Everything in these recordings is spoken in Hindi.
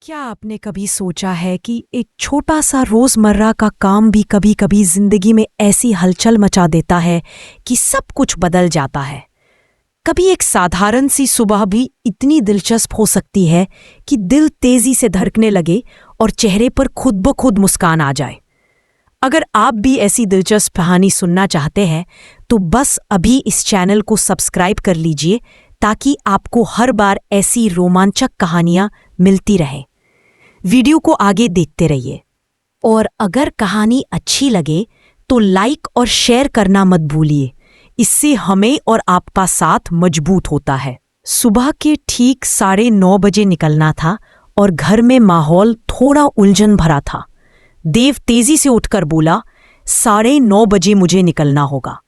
क्या आपने कभी सोचा है कि एक छोटा सा रोजमर्रा का काम भी कभी कभी जिंदगी में ऐसी हलचल मचा देता है कि सब कुछ बदल जाता है। कभी एक साधारण सी सुबह भी इतनी दिलचस्प हो सकती है कि दिल तेजी से धड़कने लगे और चेहरे पर खुद ब खुद मुस्कान आ जाए। अगर आप भी ऐसी दिलचस्प कहानी सुनना चाहते हैं तो बस अभी इस चैनल को सब्सक्राइब कर लीजिए ताकि आपको हर बार ऐसी रोमांचक कहानियां मिलती रहें। वीडियो को आगे देखते रहिए और अगर कहानी अच्छी लगे तो लाइक और शेयर करना मत भूलिए। इससे हमें और आपका साथ मजबूत होता है। सुबह के ठीक 9:30 बजे निकलना था और घर में माहौल थोड़ा उलझन भरा था। देव तेजी से उठकर बोला, 9:30 बजे मुझे निकलना होगा।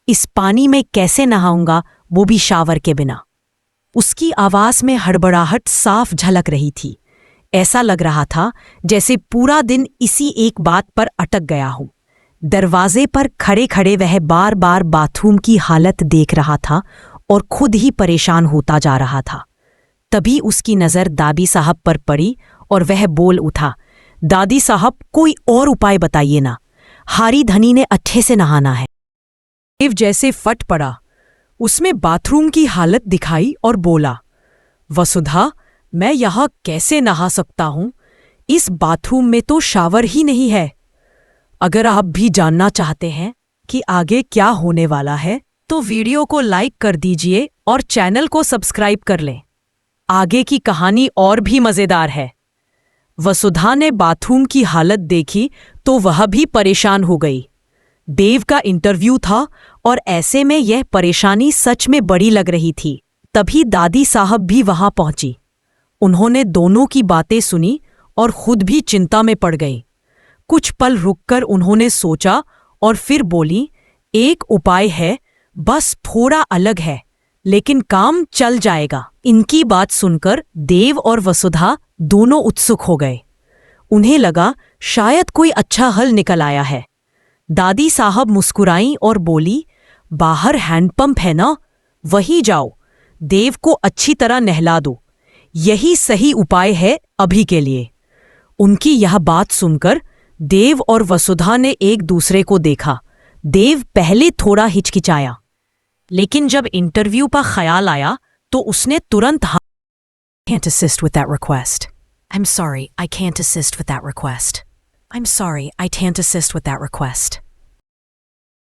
इस पानी में कैसे नहाऊंगा, वो भी शावर के बिना। उसकी आवाज में हड़बड़ाहट साफ झलक रही थी। ऐसा लग रहा था जैसे पूरा दिन इसी एक बात पर अटक गया हूं। दरवाजे पर खड़े खड़े वह बार बार बाथरूम की हालत देख रहा था और खुद ही परेशान होता जा रहा था। तभी उसकी नजर दादी साहब पर पड़ी और वह बोल उठा, दादी साहब कोई और उपाय बताइए ना, हारी धनी ने अच्छे से नहाना है। देव जैसे फट पड़ा। उसमें बाथरूम की हालत दिखाई और बोला, वसुधा मैं यहां कैसे नहा सकता हूं? इस बाथरूम में तो शावर ही नहीं है। अगर आप भी जानना चाहते हैं कि आगे क्या होने वाला है तो वीडियो को लाइक कर दीजिए और चैनल को सब्सक्राइब कर लें। आगे की कहानी और भी मजेदार है। वसुधा ने बाथरूम की हालत देखी तो वह भी परेशान हो गई। देव का इंटरव्यू था और ऐसे में यह परेशानी सच में बड़ी लग रही थी। तभी दादी साहब भी वहां पहुंची। उन्होंने दोनों की बातें सुनी और खुद भी चिंता में पड़ गई। कुछ पल रुककर उन्होंने सोचा और फिर बोली, एक उपाय है, बस थोड़ा अलग है, लेकिन काम चल जाएगा। इनकी बात सुनकर देव और वसुधा दोनों उत्सुक हो गए। उन्हें लगा शायद कोई अच्छा हल निकल आया है। दादी साहब मुस्कुराईं और बोली, बाहर हैंडपंप है ना, वहीं जाओ, देव को अच्छी तरह नहला दो, यही सही उपाय है अभी के लिए। उनकी यह बात सुनकर देव और वसुधा ने एक दूसरे को देखा। देव पहले थोड़ा हिचकिचाया, लेकिन जब इंटरव्यू का ख्याल आया तो उसने तुरंत Can't assist with that request. I'm sorry, I can't assist with that request. I'm sorry, I can't assist with that request.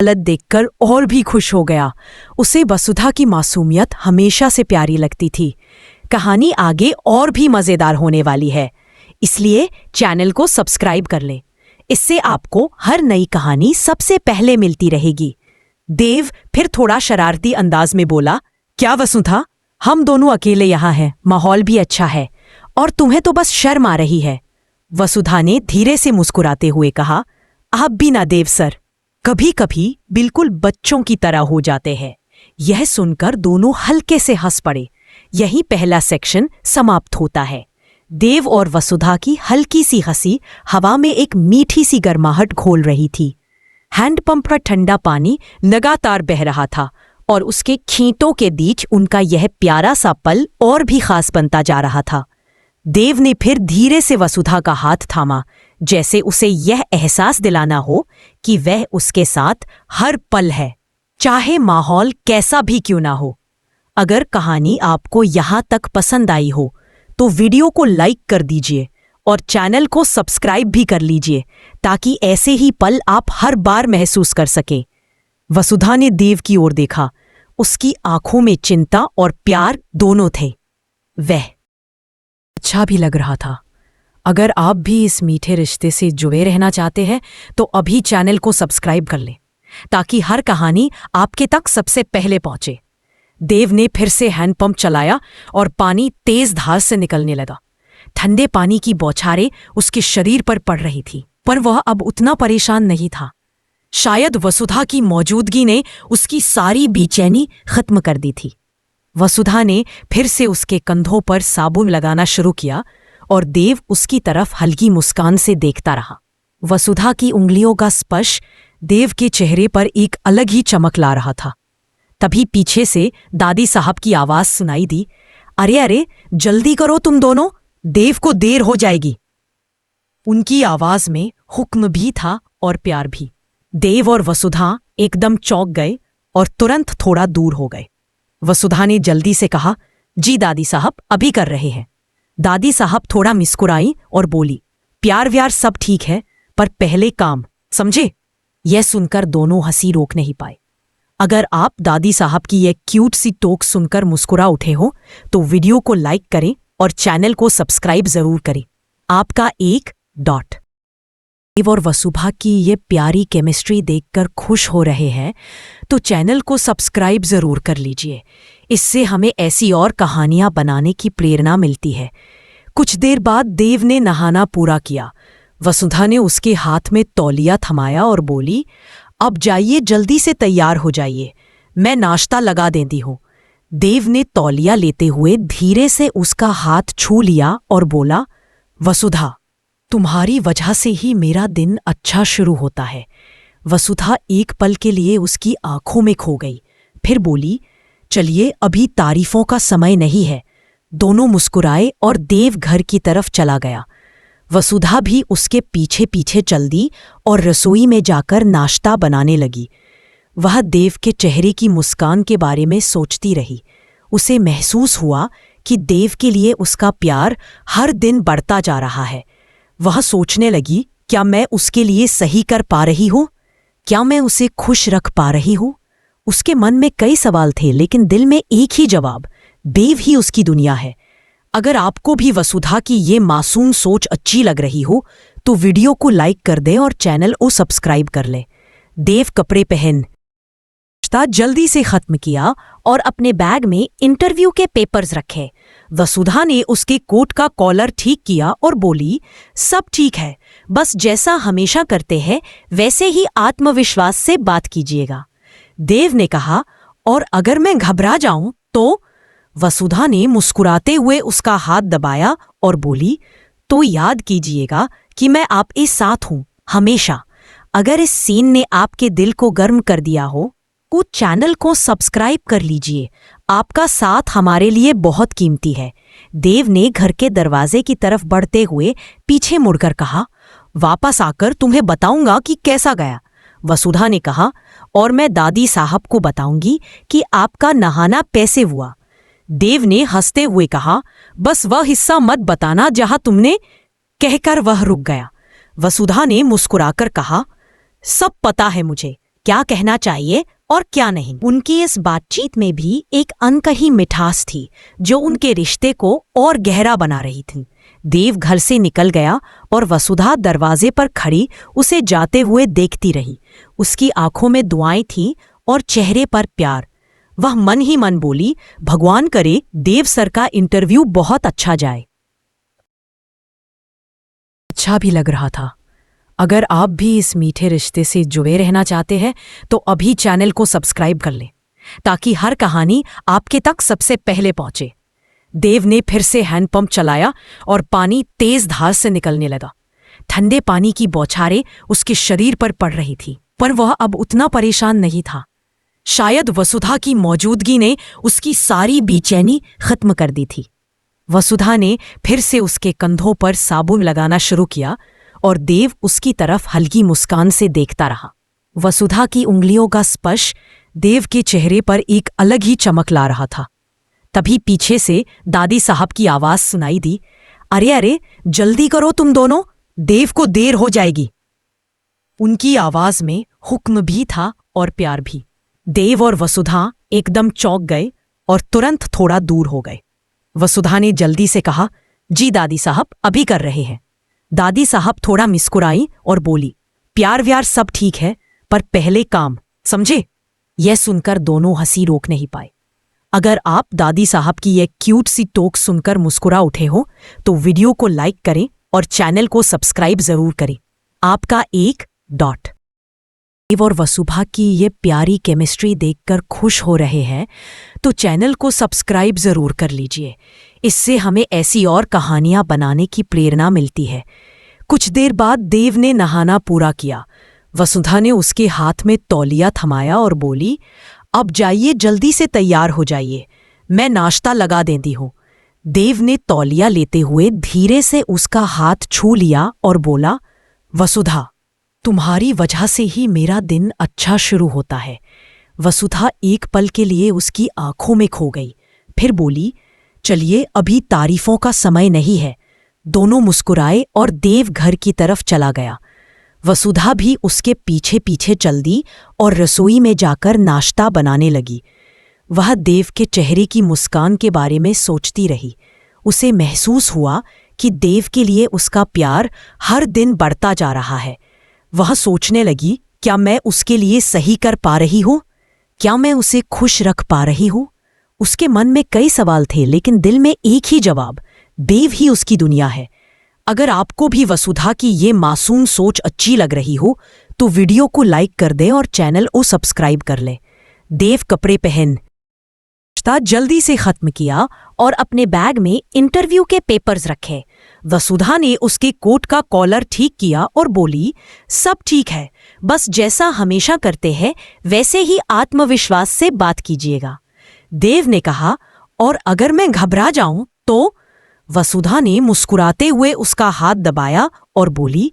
हालत देखकर और भी खुश हो गया। उसे वसुधा की मासूमियत हमेशा से प्यारी लगती थी। कहानी आगे और भी मजेदार होने वाली है, इसलिए चैनल को सब्सक्राइब कर लें। इससे आपको हर नई कहानी सबसे पहले मिलती रहेगी। देव फिर थोड़ा शरारती अंदाज में बोला, क्या वसुधा, हम दोनों अकेले यहाँ हैं, माहौल भी अच्छा है और तुम्हें तो बस शर्म आ रही है। वसुधा ने धीरे से मुस्कुराते हुए कहा, आप भी ना देव सर, कभी कभी बिल्कुल बच्चों की तरह हो जाते हैं। यह सुनकर दोनों हल्के से हंस पड़े। यही पहला सेक्शन समाप्त होता है। देव और वसुधा की हल्की सी हंसी हवा में एक मीठी सी गर्माहट घोल रही थी। हैंडपंप का ठंडा पानी लगातार बह रहा था और उसके छींटों के बीच उनका यह प्यारा सा पल और भी खास बनता जा रहा था। देव ने फिर धीरे से वसुधा का हाथ थामा, जैसे उसे यह एहसास दिलाना हो कि वह उसके साथ हर पल है, चाहे माहौल कैसा भी क्यों ना हो। अगर कहानी आपको यहाँ तक पसंद आई हो तो वीडियो को लाइक कर दीजिए और चैनल को सब्सक्राइब भी कर लीजिए ताकि ऐसे ही पल आप हर बार महसूस कर सकें। वसुधा ने देव की ओर देखा। उसकी आंखों में चिंता और प्यार दोनों थे। वह अच्छा भी लग रहा था। अगर आप भी इस मीठे रिश्ते से जुड़े रहना चाहते हैं तो अभी चैनल को सब्सक्राइब कर लें ताकि हर कहानी आपके तक सबसे पहले पहुंचे। देव ने फिर से हैंडपंप चलाया और पानी तेज धार से निकलने लगा। ठंडे पानी की बौछारें उसके शरीर पर पड़ रही थी, पर वह अब उतना परेशान नहीं था। शायद वसुधा की मौजूदगी ने उसकी सारी बेचैनी खत्म कर दी थी। वसुधा ने फिर से उसके कंधों पर साबुन लगाना शुरू किया और देव उसकी तरफ हल्की मुस्कान से देखता रहा। वसुधा की उंगलियों का स्पर्श देव के चेहरे पर एक अलग ही चमक ला रहा था। तभी पीछे से दादी साहब की आवाज सुनाई दी, अरे अरे जल्दी करो तुम दोनों, देव को देर हो जाएगी। उनकी आवाज में हुक्म भी था और प्यार भी। देव और वसुधा एकदम चौंक गए और तुरंत थोड़ा दूर हो गए। वसुधा ने जल्दी से कहा, जी दादी साहब, अभी कर रहे हैं। दादी साहब थोड़ा मुस्कुराई और बोली, प्यार व्यार सब ठीक है, पर पहले काम, समझे? यह सुनकर दोनों हंसी रोक नहीं पाए। अगर आप दादी साहब की यह क्यूट सी टोक सुनकर मुस्कुरा उठे हो तो वीडियो को लाइक करें और चैनल को सब्सक्राइब जरूर करें। आपका एक डॉट। देव और वसुधा की ये प्यारी केमिस्ट्री देखकर खुश हो रहे हैं तो चैनल को सब्सक्राइब जरूर कर लीजिए। इससे हमें ऐसी और कहानियां बनाने की प्रेरणा मिलती है। कुछ देर बाद देव ने नहाना पूरा किया। वसुधा ने उसके हाथ में तौलिया थमाया और बोली, अब जाइए, जल्दी से तैयार हो जाइए, मैं नाश्ता लगा देती हूं। देव ने तौलिया लेते हुए धीरे से उसका हाथ छू लिया और बोला, वसुधा, तुम्हारी वजह से ही मेरा दिन अच्छा शुरू होता है। वसुधा एक पल के लिए उसकी आंखों में खो गई, फिर बोली, चलिए, अभी तारीफों का समय नहीं है। दोनों मुस्कुराए और देव घर की तरफ चला गया। वसुधा भी उसके पीछे पीछे चल दी और रसोई में जाकर नाश्ता बनाने लगी। वह देव के चेहरे की मुस्कान के बारे में सोचती रही। उसे महसूस हुआ कि देव के लिए उसका प्यार हर दिन बढ़ता जा रहा है। वह सोचने लगी, क्या मैं उसके लिए सही कर पा रही हूं? क्या मैं उसे खुश रख पा रही हूं? उसके मन में कई सवाल थे, लेकिन दिल में एक ही जवाब, देव ही उसकी दुनिया है। अगर आपको भी वसुधा की ये मासूम सोच अच्छी लग रही हो तो वीडियो को लाइक कर दें और चैनल को सब्सक्राइब कर लें। देव कपड़े पहन जल्दी से खत्म किया और अपने बैग में इंटरव्यू के पेपर्स रखे। वसुधा ने उसके कोट का कॉलर ठीक किया और बोली, सब ठीक है, बस जैसा हमेशा करते हैं वैसे ही आत्मविश्वास से बात कीजिएगा। देव ने कहा, और अगर मैं घबरा जाऊं तो? वसुधा ने मुस्कुराते हुए उसका हाथ दबाया और बोली, तो याद कीजिएगा कि मैं आपके साथ हूं हमेशा। अगर इस सीन ने आपके दिल को गर्म कर दिया हो तो चैनल को सब्सक्राइब कर लीजिए। आपका साथ हमारे लिए बहुत कीमती है। देव ने घर के दरवाजे की तरफ बढ़ते हुए पीछे मुड़कर कहा, वापस आकर तुम्हें बताऊंगा कि कैसा गया। वसुधा ने कहा, और मैं दादी साहब को बताऊंगी कि आपका नहाना कैसे हुआ। देव ने हंसते हुए कहा, बस वह हिस्सा मत बताना जहां तुमने। कहकर वह रुक गया। वसुधा ने मुस्कुराकर कहा, सब पता है मुझे क्या कहना चाहिए और क्या नहीं। उनकी इस बातचीत में भी एक अनकही मिठास थी जो उनके रिश्ते को और गहरा बना रही थी। देव घर से निकल गया और वसुधा दरवाजे पर खड़ी उसे जाते हुए देखती रही। उसकी आंखों में दुआएं थीं और चेहरे पर प्यार। वह मन ही मन बोली, भगवान करे देव सर का इंटरव्यू बहुत अच्छा जाए। अच्छा भी लग रहा था। अगर आप भी इस मीठे रिश्ते से जुड़े रहना चाहते हैं तो अभी चैनल को सब्सक्राइब कर लें ताकि हर कहानी आपके तक सबसे पहले पहुंचे। देव ने फिर से हैंडपंप चलाया और पानी तेज धार से निकलने लगा। ठंडे पानी की बौछारें उसके शरीर पर पड़ रही थी, पर वह अब उतना परेशान नहीं था। शायद वसुधा की मौजूदगी ने उसकी सारी बेचैनी खत्म कर दी थी। वसुधा ने फिर से उसके कंधों पर साबुन लगाना शुरू किया और देव उसकी तरफ हल्की मुस्कान से देखता रहा। वसुधा की उंगलियों का स्पर्श देव के चेहरे पर एक अलग ही चमक ला रहा था। तभी पीछे से दादी साहब की आवाज सुनाई दी, अरे अरे, जल्दी करो तुम दोनों, देव को देर हो जाएगी। उनकी आवाज में हुक्म भी था और प्यार भी। देव और वसुधा एकदम चौंक गए और तुरंत थोड़ा दूर हो गए। वसुधा ने जल्दी से कहा, जी दादी साहब, अभी कर रहे हैं। दादी साहब थोड़ा मुस्कुराई और बोली, प्यार व्यार सब ठीक है, पर पहले काम, समझे? यह सुनकर दोनों हंसी रोक नहीं पाए। अगर आप दादी साहब की यह क्यूट सी टोक सुनकर मुस्कुरा उठे हो तो वीडियो को लाइक करें और चैनल को सब्सक्राइब जरूर करें। आपका एक डॉट। देव और वसुधा की ये प्यारी केमिस्ट्री देखकर खुश हो रहे हैं तो चैनल को सब्सक्राइब जरूर कर लीजिए। इससे हमें ऐसी और कहानियां बनाने की प्रेरणा मिलती है। कुछ देर बाद देव ने नहाना पूरा किया। वसुधा ने उसके हाथ में तौलिया थमाया और बोली, अब जाइए, जल्दी से तैयार हो जाइए, मैं नाश्ता लगा देती हूं। देव ने तौलिया लेते हुए धीरे से उसका हाथ छू लिया और बोला, वसुधा, तुम्हारी वजह से ही मेरा दिन अच्छा शुरू होता है। वसुधा एक पल के लिए उसकी आंखों में खो गई, फिर बोली, चलिए अभी तारीफों का समय नहीं है। दोनों मुस्कुराए और देव घर की तरफ चला गया। वसुधा भी उसके पीछे पीछे चल दी और रसोई में जाकर नाश्ता बनाने लगी। वह देव के चेहरे की मुस्कान के बारे में सोचती रही। उसे महसूस हुआ कि देव के लिए उसका प्यार हर दिन बढ़ता जा रहा है। वह सोचने लगी, क्या मैं उसके लिए सही कर पा रही हूँ? क्या मैं उसे खुश रख पा रही हूँ? उसके मन में कई सवाल थे, लेकिन दिल में एक ही जवाब, देव ही उसकी दुनिया है। अगर आपको भी वसुधा की ये मासूम सोच अच्छी लग रही हो तो वीडियो को लाइक कर दें और चैनल को सब्सक्राइब कर लें। देव कपड़े पहन जल्दी से खत्म किया और अपने बैग में इंटरव्यू के पेपर्स रखे। वसुधा ने उसके कोट का कॉलर ठीक किया और बोली, सब ठीक है, बस जैसा हमेशा करते हैं वैसे ही आत्मविश्वास से बात कीजिएगा। देव ने कहा, और अगर मैं घबरा जाऊं तो? वसुधा ने मुस्कुराते हुए उसका हाथ दबाया और बोली,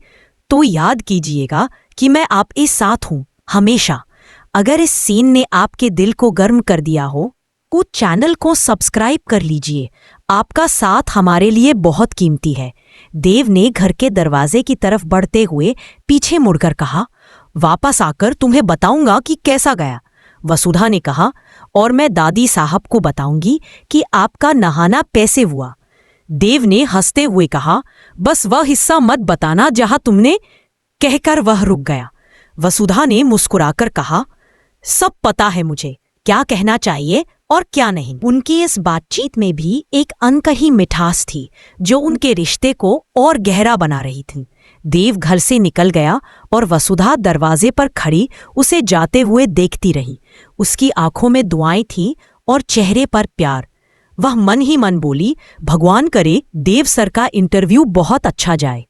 तो याद कीजिएगा कि मैं आपके साथ हूं हमेशा। अगर इस सीन ने आपके दिल को गर्म कर दिया हो तो चैनल को सब्सक्राइब कर लीजिए। आपका साथ हमारे लिए बहुत कीमती है। देव ने घर के दरवाजे की तरफ बढ़ते हुए पीछे मुड़कर कहा, वापस आकर तुम्हें बताऊंगा कि कैसा गया। वसुधा ने कहा, और मैं दादी साहब को बताऊंगी कि आपका नहाना कैसे हुआ। देव ने हंसते हुए कहा, बस वह हिस्सा मत बताना जहां तुमने। कहकर वह रुक गया। वसुधा ने मुस्कुराकर कहा, सब पता है मुझे क्या कहना चाहिए और क्या नहीं। उनकी इस बातचीत में भी एक अनकही मिठास थी जो उनके रिश्ते को और गहरा बना रही थी। देव घर से निकल गया और वसुधा दरवाजे पर खड़ी उसे जाते हुए देखती रही। उसकी आंखों में दुआएं थीं और चेहरे पर प्यार। वह मन ही मन बोली, भगवान करे देव सर का इंटरव्यू बहुत अच्छा जाए।